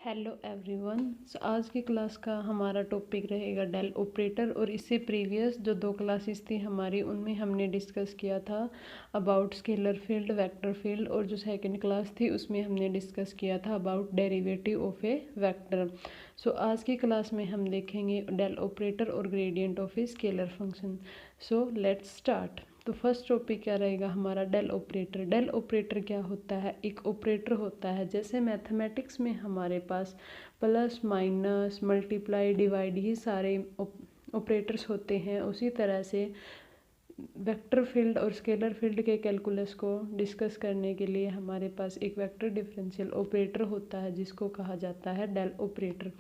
Hello everyone. आज की class का हमारा टॉपिक रहेगा डेल ऑपरेटर। और इससे प्रीवियस जो 2 क्लासेस थी हमारी उनमें हमने डिस्कस किया था about scalar field, vector field. और जो सेकंड क्लास थी उसमें हमने डिस्कस किया था about derivative of a vector. So आज की क्लास में हम देखेंगे डेल ऑपरेटर और gradient of a scalar function. So let's start. तो फर्स्ट टॉपिक क्या रहेगा हमारा डेल ऑपरेटर। डेल ऑपरेटर क्या होता है? एक ऑपरेटर होता है जैसे मैथमेटिक्स में हमारे पास प्लस माइनस मल्टीप्लाई डिवाइड ही सारे ऑपरेटर्स होते हैं, उसी तरह से वेक्टर फील्ड और स्केलर फील्ड के कैलकुलस को डिस्कस करने के लिए हमारे पास एक वेक्टर डिफरेंशियल ऑपरेटर होता है जिसको कहा जाता है डेल ऑपरेटर।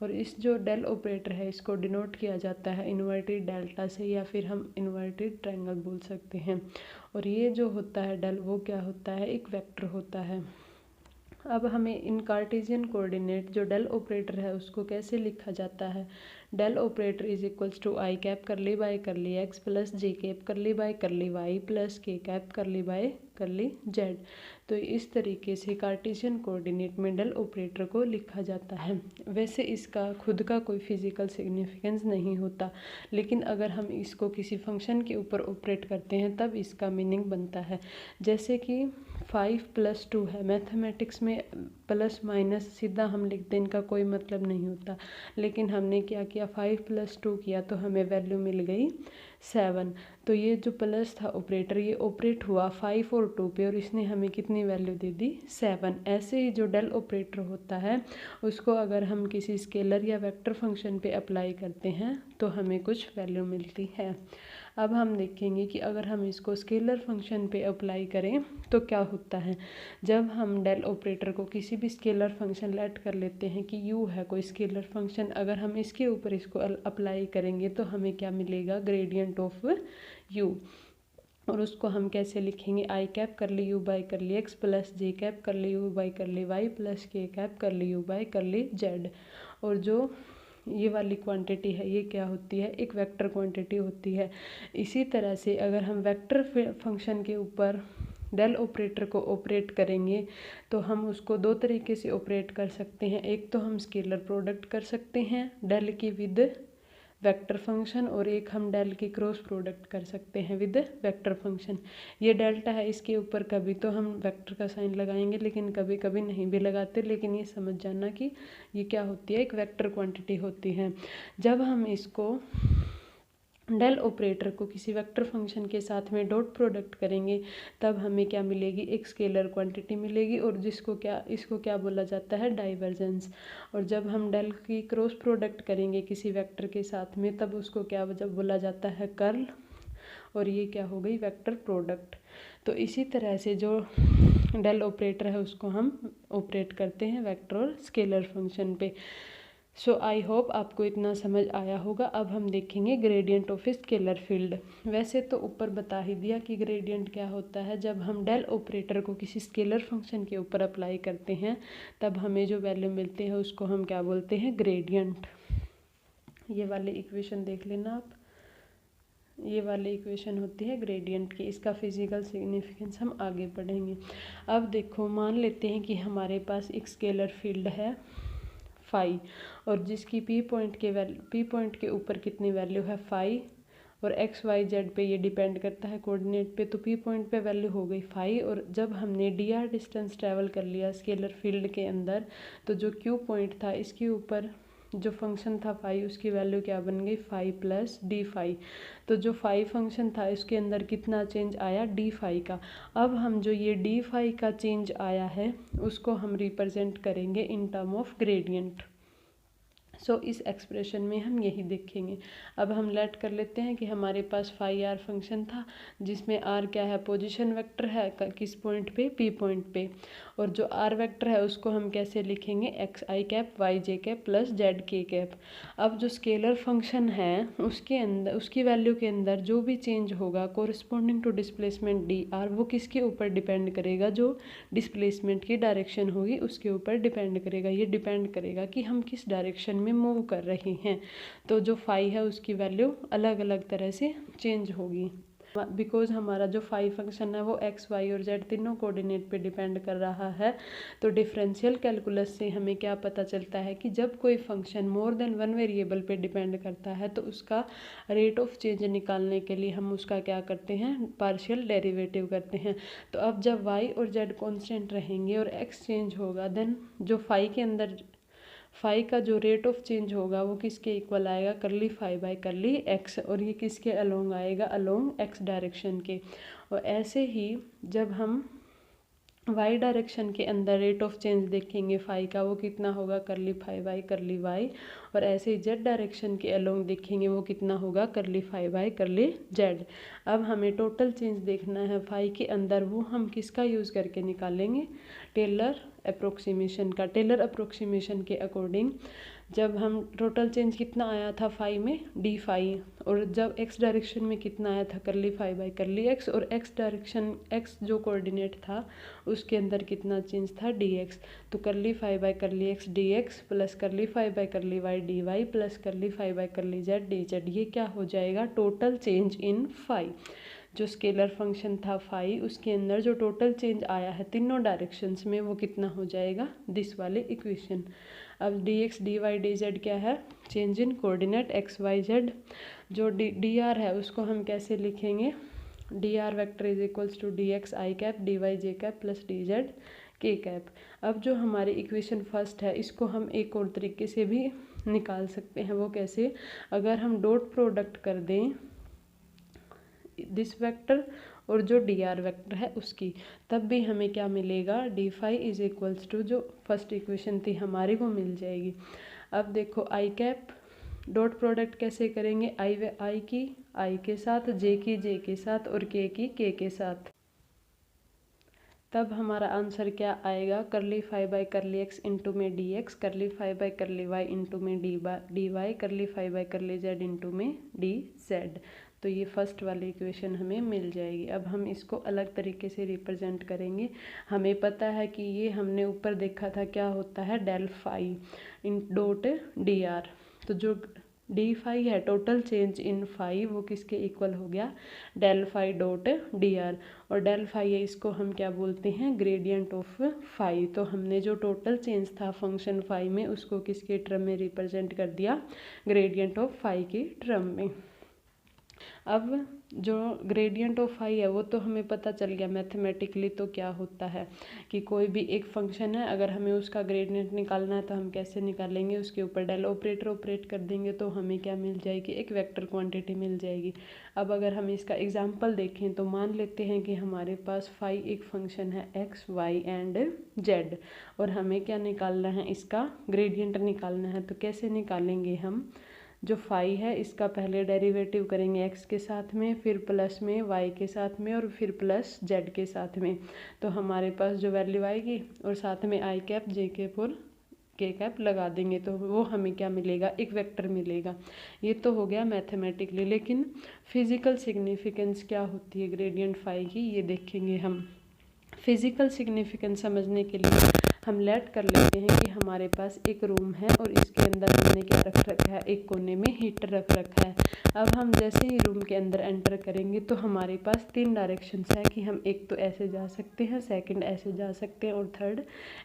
और इस जो डेल ऑपरेटर है इसको डिनोट किया जाता है इन्वर्टेड डेल्टा से, या फिर हम इन्वर्टेड ट्रायंगल बोल सकते हैं। और ये जो होता है डेल, वो क्या होता है? एक वेक्टर होता है। अब हमें इन कार्टेशियन कोऑर्डिनेट जो डेल ऑपरेटर है उसको कैसे लिखा जाता है? Del operator is equals to I cap curly by curly X plus J cap curly by curly Y plus K cap curly by curly Z. तो इस तरीके से कार्टेशियन कोऑर्डिनेट में डेल ऑपरेटर को लिखा जाता है। वैसे इसका खुद का कोई फिजिकल सिग्निफिकेंस नहीं होता, लेकिन अगर हम इसको किसी फंक्शन के ऊपर ऑपरेट करते हैं तब इसका मीनिंग बनता है। जैसे कि 5 + 2 है, मैथमेटिक्स में प्लस माइनस सीधा हम लिखते हैं, इनका कोई मतलब नहीं होता। लेकिन हमने क्या किया, 5 + 2 किया तो हमें वैल्यू मिल गई 7। तो ये जो प्लस था ऑपरेटर, ये ऑपरेट हुआ 5 और 2 पे और इसने हमें कितनी वैल्यू दे दी? 7। ऐसे ही जो डेल ऑपरेटर होता है उसको अगर हम किसी स्केलर या वेक्टर फंक्शन पे अप्लाई करते हैं तो हमें कुछ वैल्यू मिलती है। अब हम देखेंगे कि अगर हम इसको स्केलर फंक्शन पे अप्लाई करें तो क्या होता है। जब हम डेल ऑपरेटर को किसी भी स्केलर फंक्शन लेट कर लेते हैं कि u है कोई स्केलर फंक्शन, अगर हम इसके ऊपर इसको अप्लाई करेंगे तो हमें क्या मिलेगा? Gradient of u। और उसको हम कैसे लिखेंगे? I cap curly U by curly X plus J cap curly U by curly Y plus K cap curly U by curly Z. और जो ये वाली क्वांटिटी है ये क्या होती है? एक वेक्टर क्वांटिटी होती है। इसी तरह से अगर हम वेक्टर फंक्शन के ऊपर डेल ऑपरेटर को ऑपरेट करेंगे तो हम उसको 2 तरीके से ऑपरेट कर सकते हैं। एक तो हम स्केलर प्रोडक्ट कर सकते हैं डेल की विद वेक्टर फंक्शन, और एक हम डेल की क्रॉस प्रोडक्ट कर सकते हैं विद वेक्टर फंक्शन। ये डेल्टा है, इसके ऊपर कभी तो हम वेक्टर का साइन लगाएंगे लेकिन कभी कभी नहीं भी लगाते। लेकिन ये समझ जाना कि ये क्या होती है? एक वेक्टर क्वांटिटी होती है। जब हम इसको डेल ऑपरेटर को किसी वेक्टर फंक्शन के साथ में डॉट प्रोडक्ट करेंगे तब हमें क्या मिलेगी? एक स्केलर क्वांटिटी मिलेगी, और इसको क्या बोला जाता है? डाइवर्जेंस। और जब हम डेल की क्रॉस प्रोडक्ट करेंगे किसी वेक्टर के साथ में तब उसको क्या जब बोला जाता है? कर्ल। और ये क्या हो गई? Vector product. तो इसी तरह से जो डेल ऑपरेटर है उसको हम ऑपरेट करते हैं वेक्टर और स्केलर फंक्शन पे। सो आई होप आपको इतना समझ आया होगा। अब हम देखेंगे gradient of a scalar field. वैसे तो ऊपर बता ही दिया कि ग्रेडियंट क्या होता है। जब हम डेल ऑपरेटर को किसी स्केलर फंक्शन के ऊपर अप्लाई करते हैं तब हमें जो वैल्यू मिलती है उसको हम क्या बोलते हैं? ग्रेडियंट। ये वाले इक्वेशन देख लेना आप, ये वाली इक्वेशन होती है ग्रेडियंट की। इसका फिजिकल सिग्निफिकेंस हम आगे पढ़ेंगे। अब देखो, मान लेते हैं कि हमारे पास एक स्केलर फील्ड है फाई, और जिसकी पी पॉइंट के ऊपर कितनी वैल्यू है? फाई। और एक्स वाई जेड पे ये डिपेंड करता है कोऑर्डिनेट पे। तो पी पॉइंट पे वैल्यू हो गई फाई। और जब हमने डी आर डिस्टेंस ट्रैवल कर लिया स्केलर फील्ड के अंदर तो जो क्यू पॉइंट था इसके ऊपर जो फंक्शन था फाई, उसकी वैल्यू क्या बन गई? Phi plus d phi. तो जो फाई फंक्शन था इसके अंदर कितना चेंज आया? डी फाई का। अब हम जो ये डी फाई का चेंज आया है उसको हम रिप्रेजेंट करेंगे इन टर्म ऑफ ग्रेडियंट। सो इस एक्सप्रेशन में हम यही देखेंगे। अब हम लेट कर लेते हैं कि हमारे पास फाई आर फंक्शन था जिसमें आर क्या है? पोजीशन वेक्टर है। किस पॉइंट पे? पी पॉइंट पे। और जो आर वेक्टर है उसको हम कैसे लिखेंगे? X i cap Y j cap plus Z k cap. अब जो स्केलर फंक्शन है उसके अंदर उसकी वैल्यू के अंदर जो भी चेंज होगा कोरिस्पोंडिंग टू डिस्प्लेसमेंट डी आर, वो किसके ऊपर डिपेंड करेगा? जो डिस्प्लेसमेंट की डायरेक्शन होगी उसके ऊपर डिपेंड करेगा। ये डिपेंड करेगा कि हम किस डायरेक्शन में मूव कर रहे हैं। तो जो फाई है उसकी वैल्यू अलग अलग तरह से चेंज होगी। बिकॉज हमारा जो फाई फंक्शन है वो एक्स वाई और जेड तीनों कोऑर्डिनेट पे डिपेंड कर रहा है। तो डिफरेंशियल कैलकुलस से हमें क्या पता चलता है कि जब कोई function more than one variable पे डिपेंड करता है तो उसका रेट ऑफ चेंज निकालने के लिए हम उसका क्या करते हैं, पार्शियल डेरिवेटिव करते हैं। तो अब जब वाई और जेड कॉन्स्टेंट रहेंगे और एक्स चेंज होगा, देन जो फाई के अंदर फाई का जो रेट ऑफ चेंज होगा वो किसके इक्वल आएगा, curly phi bye curly x, और ये किसके अलोंग आएगा, अलोंग एक्स डायरेक्शन के। और ऐसे ही जब हम वाई डायरेक्शन के अंदर रेट ऑफ चेंज देखेंगे फाई का, वो कितना होगा, करली फाई बाई करली वाई, और ऐसे ही जेड डायरेक्शन के अलोंग देखेंगे वो कितना होगा, करली फाई बाई करली जेड। अब हमें टोटल चेंज देखना है फाई के अंदर, वो हम किसका यूज़ करके निकालेंगे, टेलर अप्रोक्सीमेशन का। टेलर अप्रोक्सीमेशन के अकॉर्डिंग जब हम टोटल चेंज कितना आया था फाई में, डी फाई, और जब एक्स डायरेक्शन में कितना आया था, करली फाई बाई करली एक्स, और एक्स डायरेक्शन एक्स जो कोऑर्डिनेट था उसके अंदर कितना चेंज था, डी एक्स। तो curly phi by curly x d x plus curly phi by curly y d y plus curly phi by curly z d z, ये क्या हो जाएगा, टोटल चेंज इन फाई। जो स्केलर फंक्शन था phi, उसके अंदर जो टोटल चेंज आया है तीनों डायरेक्शंस में वो कितना हो जाएगा, दिस वाले इक्वेशन। अब d x d y d z क्या है, change in coordinate x y z. जो डी आर है उसको हम कैसे लिखेंगे, d r vector is equals to d x i cap d y j cap plus d z k cap. अब जो हमारी इक्वेशन फर्स्ट है इसको हम एक और तरीके से भी निकाल सकते हैं, वो कैसे, अगर हम डॉट प्रोडक्ट कर दें दिस वेक्टर और जो डी आर वैक्टर है उसकी, तब भी हमें क्या मिलेगा, d phi is equals to जो फर्स्ट इक्वेशन थी हमारी वो मिल जाएगी। अब देखो आई कैप डॉट प्रोडक्ट कैसे करेंगे, आई की आई के साथ, जे की जे के साथ और के की के के साथ, तब हमारा आंसर क्या आएगा, curly phi by curly x into में d x, curly phi by curly y into में d y, curly phi by curly z into में डी जेड। तो ये फर्स्ट वाली इक्वेशन हमें मिल जाएगी। अब हम इसको अलग तरीके से रिप्रेजेंट करेंगे। हमें पता है कि ये हमने ऊपर देखा था क्या होता है, डेल फाई इन डॉट डी आर। तो जो डी फाई है टोटल चेंज इन फाई, वो किसके इक्वल हो गया, del phi dot d r, और डेल फाई है इसको हम क्या बोलते हैं, ग्रेडियंट ऑफ फाई। तो हमने जो टोटल चेंज था फंक्शन फाई में उसको किसके टर्म में रिप्रेजेंट कर दिया, ग्रेडियंट ऑफ फाई की टर्म में। अब जो ग्रेडियंट ऑफ फाई है वो तो हमें पता चल गया मैथमेटिकली तो क्या होता है कि कोई भी एक फंक्शन है, अगर हमें उसका ग्रेडियंट निकालना है तो हम कैसे निकालेंगे, उसके ऊपर डेल ऑपरेटर ऑपरेट कर देंगे तो हमें क्या मिल जाएगी, एक वेक्टर क्वांटिटी मिल जाएगी। अब अगर हम इसका एग्जांपल देखें तो मान लेते हैं कि हमारे पास फाई एक फंक्शन है एक्स वाई एंड जेड, और हमें क्या निकालना है, इसका ग्रेडियंट निकालना है। तो कैसे निकालेंगे हम, जो फाई है इसका पहले डेरिवेटिव करेंगे एक्स के साथ में, फिर प्लस में वाई के साथ में, और फिर प्लस जेड के साथ में। तो हमारे पास जो वैल्यू आएगी और साथ में आई कैप जे कैप और के कैप लगा देंगे तो वो हमें क्या मिलेगा, एक वेक्टर मिलेगा। ये तो हो गया मैथमेटिकली, लेकिन फिजिकल सिग्निफिकेंस क्या होती है ग्रेडियंट फाई की, ये देखेंगे हम। फिजिकल सिग्निफिकेंस समझने के लिए हम लेट कर लेते हैं कि हमारे पास एक रूम है और इसके अंदर हमने क्या रख रखा है, एक कोने में हीटर रख रखा है। अब हम जैसे ही रूम के अंदर एंटर करेंगे तो हमारे पास तीन डायरेक्शंस है कि हम एक तो ऐसे जा सकते हैं, सेकंड ऐसे जा सकते हैं और थर्ड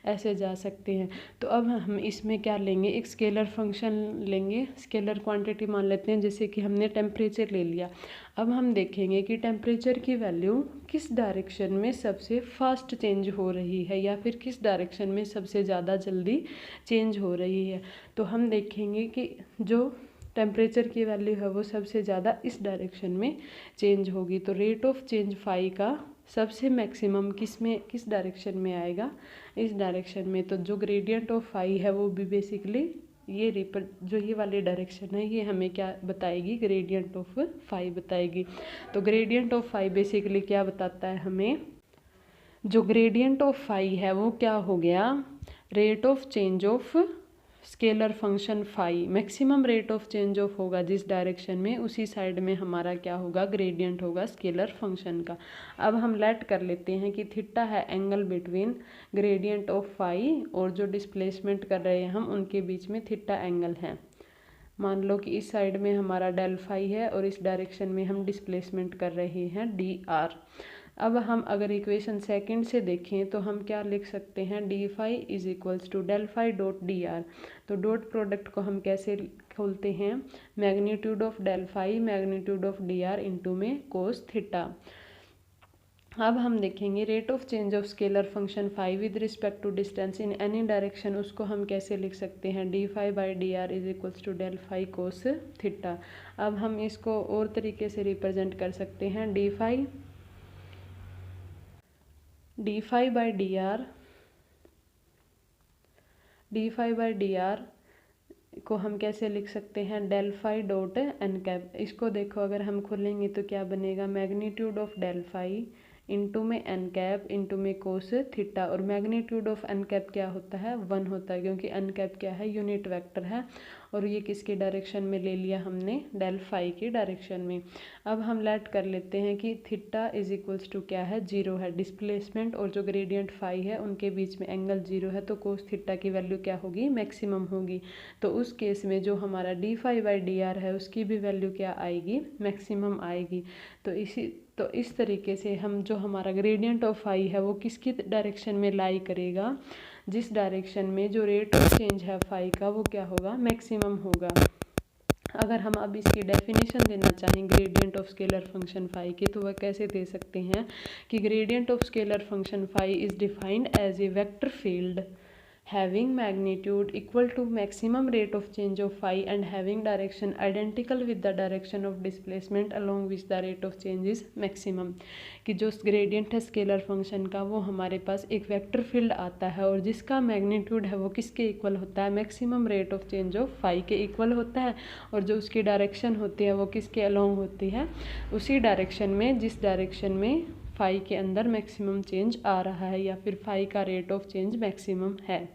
ऐसे जा सकते हैं। तो अब हम इसमें क्या लेंगे, एक स्केलर फंक्शन लेंगे, स्केलर क्वांटिटी मान लेते हैं, जैसे कि हमने टेम्परेचर ले लिया। अब हम देखेंगे कि टेम्परेचर की वैल्यू किस डायरेक्शन में सबसे फास्ट चेंज हो रही है या फिर किस डायरेक्शन में सबसे ज़्यादा जल्दी चेंज हो रही है। तो हम देखेंगे कि जो टेम्परेचर की वैल्यू है वो सबसे ज़्यादा इस डायरेक्शन में चेंज होगी। तो रेट ऑफ चेंज फाई का सबसे मैक्सिमम किस डायरेक्शन में आएगा, इस डायरेक्शन में। तो जो ग्रेडियंट ऑफ फाई है वो भी बेसिकली जो ये वाली डायरेक्शन है ये हमें क्या बताएगी, ग्रेडियंट ऑफ फाई बताएगी। तो ग्रेडियंट ऑफ फाई बेसिकली क्या बताता है हमें, जो ग्रेडियंट ऑफ फाई है वो क्या हो गया, rate of change of scalar function phi. Maximum rate of change of होगा जिस डायरेक्शन में, उसी साइड में हमारा क्या होगा, ग्रेडियंट होगा स्केलर फंक्शन का। अब हम लेट कर लेते हैं कि थीटा है angle between gradient of phi और जो डिस्प्लेसमेंट कर रहे हैं हम उनके बीच में थीटा एंगल है। मान लो कि इस साइड में हमारा डेल फाई है और इस डायरेक्शन में हम डिस्प्लेसमेंट कर रहे हैं dr। अब हम अगर इक्वेशन सेकंड से देखें तो हम क्या लिख सकते हैं, d phi is equals to del phi dot d r. तो डॉट प्रोडक्ट को हम कैसे खोलते हैं, magnitude of del phi magnitude of d r into में कोस थीटा। अब हम देखेंगे rate of change of scalar function phi with respect to distance in any direction, उसको हम कैसे लिख सकते हैं, d phi by d r is equals to del phi cos theta. अब हम इसको और तरीके से रिप्रेजेंट कर सकते हैं, d phi by d r को हम कैसे लिख सकते हैं, del phi dot n cap. इसको देखो अगर हम खोलेंगे तो क्या बनेगा, magnitude of del phi into में एन कैप इंटू में कोस थीटा। और मैग्नीट्यूड ऑफ एन कैप क्या होता है, 1 होता है, क्योंकि एन कैप क्या है, यूनिट वेक्टर है। और ये किसके डायरेक्शन में ले लिया हमने, डेल फाई की डायरेक्शन में। अब हम लेट कर लेते हैं कि थीटा इज इक्वल्स टू क्या है, 0 है। डिस्प्लेसमेंट और जो ग्रेडियंट फाई है उनके बीच में एंगल 0 है, तो कोस थीटा की वैल्यू क्या होगी, मैक्सिमम होगी। तो उस केस में जो हमारा d phi by d r है उसकी भी वैल्यू क्या आएगी, मैक्सिमम आएगी। तो इस तरीके से हम जो हमारा ग्रेडियंट ऑफ फाई है वो किसकी डायरेक्शन में लाई करेगा, जिस डायरेक्शन में जो रेट ऑफ चेंज है फाई का वो क्या होगा, मैक्सिमम होगा। अगर हम अब इसकी डेफिनेशन देना चाहें gradient of scalar function phi के, तो वह कैसे दे सकते हैं कि gradient of scalar function phi is defined as a vector field having magnitude equal to maximum rate of change of phi and having direction identical with the direction of displacement along which the rate of change is maximum। कि जो gradient है scalar function का वो हमारे पास एक vector field आता है और जिसका मैग्नीट्यूड है वो किसके इक्वल होता है, maximum rate of change of phi के इक्वल होता है। और जो उसकी डायरेक्शन होती है वो किसके अलोंग होती है, उसी डायरेक्शन में जिस डायरेक्शन में फाई के अंदर मैक्सिमम चेंज आ रहा है या फिर फाई का रेट ऑफ चेंज मैक्सिमम है।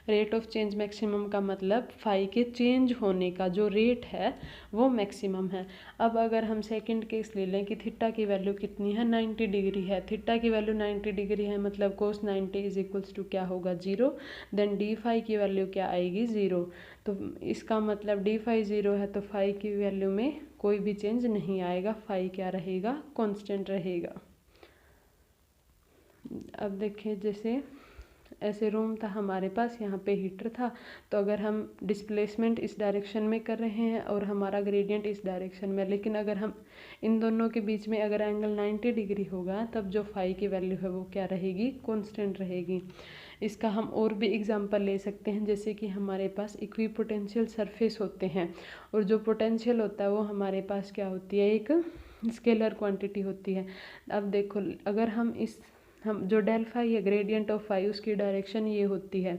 रेट ऑफ चेंज मैक्सिमम का मतलब फाई के चेंज होने का जो रेट है वो मैक्सिमम है। अब अगर हम सेकंड केस ले लें कि थीटा की वैल्यू कितनी है, 90 डिग्री है। थीटा की वैल्यू 90 डिग्री है मतलब कोस 90 इज इक्वल्स टू क्या होगा, 0। देन डी फाई की वैल्यू क्या आएगी, 0। तो इसका मतलब डी फाई 0 है तो फाई की वैल्यू में कोई भी चेंज नहीं आएगा, फाई क्या रहेगा, कांस्टेंट रहेगा। अब देखिए जैसे ऐसे रूम था हमारे पास, यहाँ पे हीटर था, तो अगर हम डिस्प्लेसमेंट इस डायरेक्शन में कर रहे हैं और हमारा ग्रेडियंट इस डायरेक्शन में, लेकिन अगर हम इन दोनों के बीच में अगर एंगल 90 डिग्री होगा तब जो फाई की वैल्यू है वो क्या रहेगी, कांस्टेंट रहेगी। इसका हम और भी एग्जांपल ले सकते हैं, जैसे कि हमारे पास इक्विपोटेंशियल सरफेस होते हैं और जो पोटेंशियल होता है वो हमारे पास क्या होती है, एक स्केलर क्वांटिटी होती है। अब देखो अगर हम जो डेल फाई है ग्रेडियंट ऑफ फाई उसकी डायरेक्शन ये होती है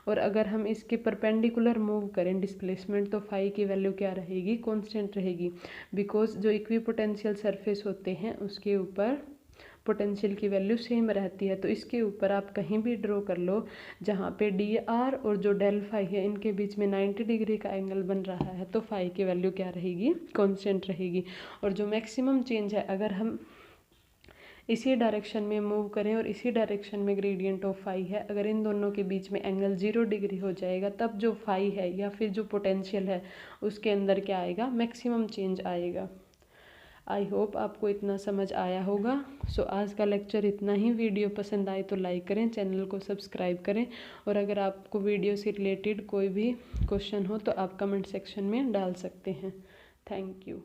और अगर हम इसके परपेंडिकुलर मूव करें डिस्प्लेसमेंट तो फाई की वैल्यू क्या रहेगी, कांस्टेंट रहेगी। बिकॉज जो इक्विपोटेंशियल सरफेस होते हैं उसके ऊपर पोटेंशियल की वैल्यू सेम रहती है। तो इसके ऊपर आप कहीं भी ड्रॉ कर लो जहाँ पे डी आर और जो डेल फाई है इनके बीच में 90 डिग्री का एंगल बन रहा है तो फाई की वैल्यू क्या रहेगी, कांस्टेंट रहेगी। और जो मैक्सिमम चेंज है अगर हम इसी डायरेक्शन में मूव करें और इसी डायरेक्शन में ग्रेडियंट ऑफ फाई है, अगर इन दोनों के बीच में एंगल 0 डिग्री हो जाएगा तब जो फाई है या फिर जो पोटेंशियल है उसके अंदर क्या आएगा, मैक्सिमम चेंज आएगा। आई होप आपको इतना समझ आया होगा। सो आज का लेक्चर इतना ही। वीडियो पसंद आए तो लाइक करें, चैनल को सब्सक्राइब करें और अगर आपको वीडियो से रिलेटेड कोई भी क्वेश्चन हो तो आप कमेंट सेक्शन में डाल सकते हैं। Thank you.